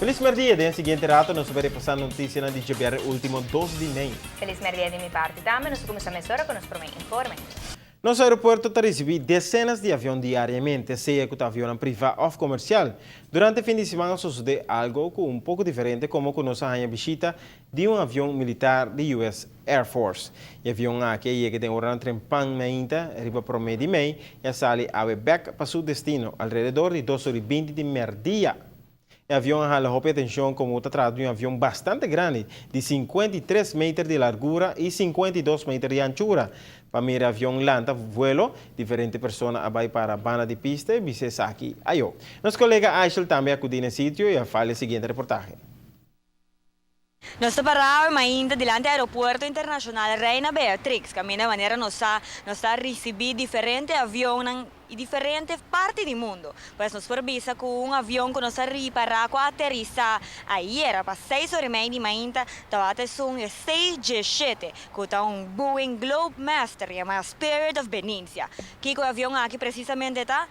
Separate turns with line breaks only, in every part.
Feliz merdia din seguinte rato, nós vamos repassar a notícia na DGBR último 12 de maio.
Feliz merdia de minha parte também. Nós começamos agora com os primeiros informes.
Nosso aeroporto está recebendo dezenas de aviões diariamente, seja com avião privado ou comercial. Durante o fim de semana sucede algo um pouco diferente, como que nós a visita de um avião militar da US Air Force. O avião aqui que tem um trempan mainta, arriba por meio de mei, e sai a back para seu destino, alrededor de 2h20 de merdia. O avião jalou a atenção como trata de um avião bastante grande, de 53 metros de largura e 52 metros de anchura. Para mim, o avião lança vuelo, diferentes pessoas vai para a banda de pista e vice aqui. Ayo. Nosso colega Aishel também acudiu no sítio e fala a seguinte reportagem.
Nós paramos ainda diante do aeroporto internacional Reina Beatrix, que de maneira nós recebemos diferentes aviões em diferentes partes do mundo. Pois nos permite com avião que nós arriba para aterrissar aí era para 6h30 de manhã, estava até um 6G7, que é um Boeing Globemaster, chamado Spirit of Benicia. Que o avião aqui precisamente está,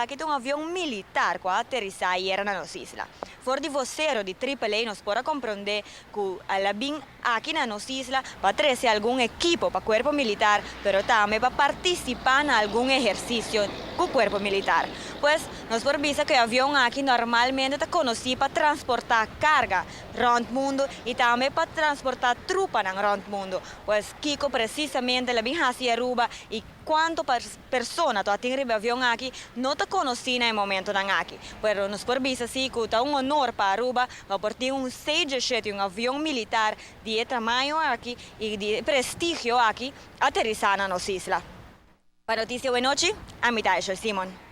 aqui é um avião militar que aterrissar aí era na nossa isla. For de vocês de AAA, nós podemos compreender que ela vem aqui na nossa isla para trazer algum equipo para o corpo militar, mas também para participar em algum exercício com o corpo militar. Pois nós percebemos que o avião aqui normalmente é conhecido para transportar carga around o mundo e também para transportar tropas around o mundo. Pois Kiko precisamente ele vem hacia Aruba e quantas pessoas estão atingindo o avião aqui não te conhecem no momento aqui. Mas nós percebemos assim que é um honor para Aruba por ter um 6G7, um avião militar de tamanho aqui e de prestígio aqui aterrissar na nossa isla. Para notícia, boa noite, a mitad, Simon.